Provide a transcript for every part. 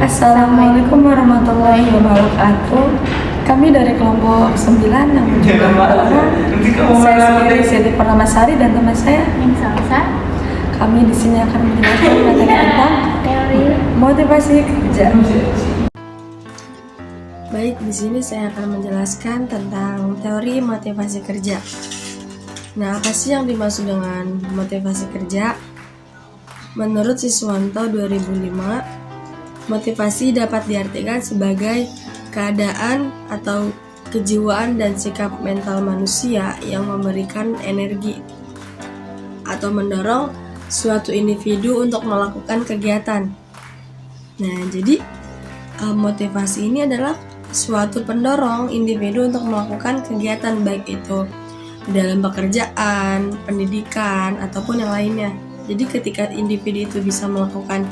Assalamualaikum warahmatullahi wabarakatuh. Kami dari kelompok 9 yang juga orang. Saya sendiri Siti Purnamasari dan teman saya Yang Salsa. Kami di sini akan menjelaskan materi tentang Teori motivasi kerja. Baik, di sini saya akan menjelaskan tentang teori motivasi kerja. Nah, apa sih yang dimaksud dengan motivasi kerja? Menurut Siswanto 2005, motivasi dapat diartikan sebagai keadaan atau kejiwaan dan sikap mental manusia yang memberikan energi atau mendorong suatu individu untuk melakukan kegiatan. Nah, jadi motivasi ini adalah suatu pendorong individu untuk melakukan kegiatan, baik itu dalam pekerjaan, pendidikan, ataupun yang lainnya. Jadi ketika individu itu bisa melakukan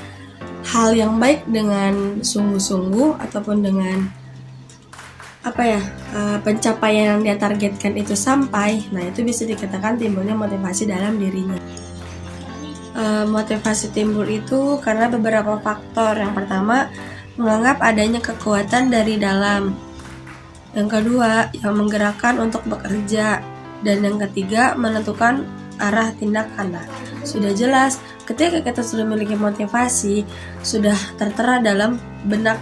hal yang baik dengan sungguh-sungguh ataupun dengan pencapaian yang dia targetkan itu sampai, nah itu bisa dikatakan timbulnya motivasi dalam dirinya. Motivasi timbul itu karena beberapa faktor. Yang pertama, menganggap adanya kekuatan dari dalam. Yang kedua, yang menggerakkan untuk bekerja. Dan yang ketiga, menentukan arah tindakan. Nah, sudah jelas ketika kita sudah memiliki motivasi, sudah tertera dalam benak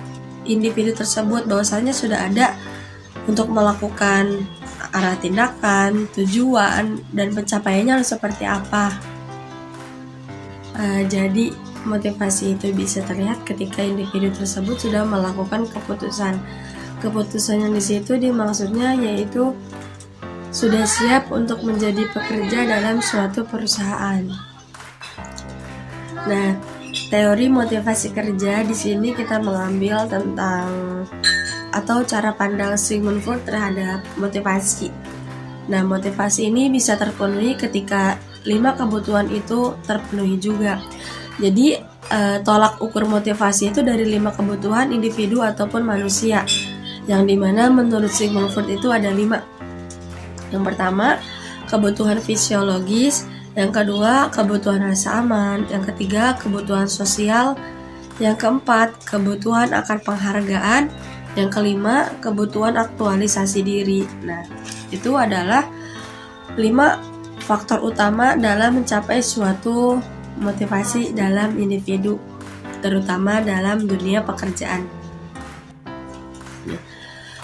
individu tersebut bahwasanya sudah ada untuk melakukan arah tindakan, tujuan, dan pencapaiannya harus seperti apa. Jadi motivasi itu bisa terlihat ketika individu tersebut sudah melakukan keputusan. Keputusan yang di situ dimaksudnya yaitu sudah siap untuk menjadi pekerja dalam suatu perusahaan. Nah, teori motivasi kerja di sini kita mengambil tentang atau cara pandang Sigmund Freud terhadap motivasi. Nah, motivasi ini bisa terpenuhi ketika 5 kebutuhan itu terpenuhi juga. Jadi, tolak ukur motivasi itu dari 5 kebutuhan individu ataupun manusia, yang dimana menurut Sigmund Freud itu ada 5. Yang pertama, kebutuhan fisiologis. Yang kedua, kebutuhan rasa aman. Yang ketiga, kebutuhan sosial. Yang keempat, kebutuhan akan penghargaan. Yang kelima, kebutuhan aktualisasi diri. Nah, itu adalah 5 faktor utama dalam mencapai suatu motivasi dalam individu, terutama dalam dunia pekerjaan.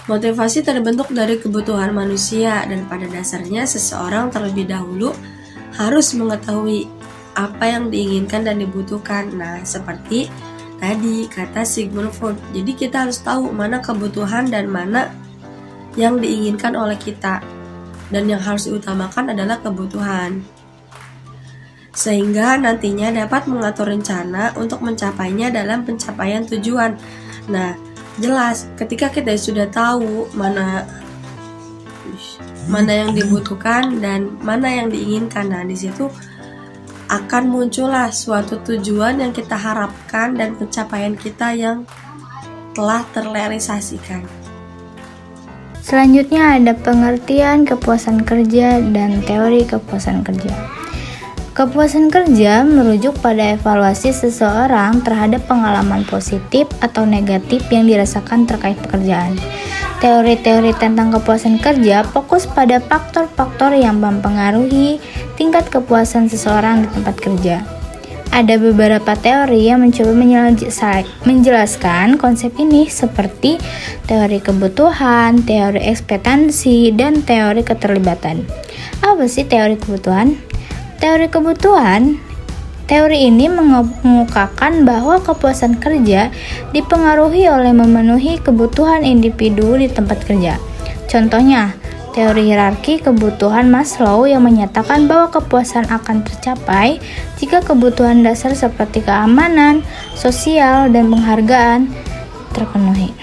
Motivasi terbentuk dari kebutuhan manusia dan pada dasarnya seseorang terlebih dahulu harus mengetahui apa yang diinginkan dan dibutuhkan. Nah, seperti tadi kata Sigmund Freud. Jadi kita harus tahu mana kebutuhan dan mana yang diinginkan oleh kita. Dan yang harus diutamakan adalah kebutuhan. Sehingga nantinya dapat mengatur rencana untuk mencapainya dalam pencapaian tujuan. Nah, jelas ketika kita sudah tahu mana yang dibutuhkan dan mana yang diinginkan, nah di situ akan muncullah suatu tujuan yang kita harapkan dan pencapaian kita yang telah terrealisasikan. Selanjutnya ada pengertian kepuasan kerja dan teori kepuasan kerja. Kepuasan kerja merujuk pada evaluasi seseorang terhadap pengalaman positif atau negatif yang dirasakan terkait pekerjaan. Teori-teori tentang kepuasan kerja fokus pada faktor-faktor yang mempengaruhi tingkat kepuasan seseorang di tempat kerja. Ada beberapa teori yang mencoba menjelaskan konsep ini seperti teori kebutuhan, teori ekspektasi, dan teori keterlibatan. Apa sih teori kebutuhan? Teori kebutuhan, teori ini mengemukakan bahwa kepuasan kerja dipengaruhi oleh memenuhi kebutuhan individu di tempat kerja. Contohnya, teori hierarki kebutuhan Maslow yang menyatakan bahwa kepuasan akan tercapai jika kebutuhan dasar seperti keamanan, sosial, dan penghargaan terpenuhi.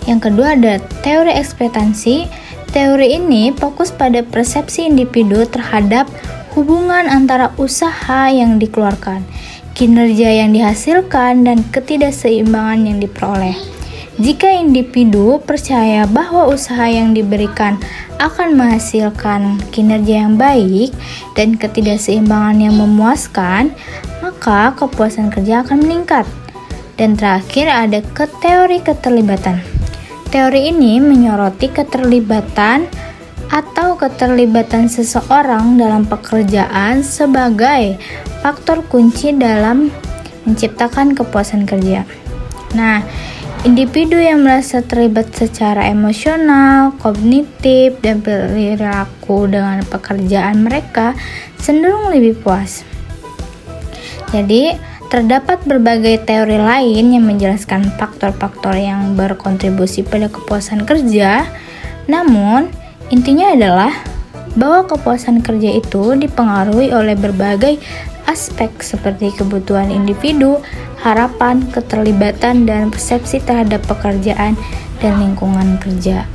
Yang kedua ada teori ekspektasi. Teori ini fokus pada persepsi individu terhadap hubungan antara usaha yang dikeluarkan, kinerja yang dihasilkan, dan ketidakseimbangan yang diperoleh. Jika individu percaya bahwa usaha yang diberikan akan menghasilkan kinerja yang baik dan ketidakseimbangan yang memuaskan, maka kepuasan kerja akan meningkat. Dan terakhir ada teori keterlibatan. Teori ini menyoroti keterlibatan atau keterlibatan seseorang dalam pekerjaan sebagai faktor kunci dalam menciptakan kepuasan kerja. Nah, individu yang merasa terlibat secara emosional, kognitif, dan perilaku dengan pekerjaan mereka cenderung lebih puas. Jadi, terdapat berbagai teori lain yang menjelaskan faktor-faktor yang berkontribusi pada kepuasan kerja. Namun, intinya adalah bahwa kepuasan kerja itu dipengaruhi oleh berbagai aspek seperti kebutuhan individu, harapan, keterlibatan, dan persepsi terhadap pekerjaan dan lingkungan kerja.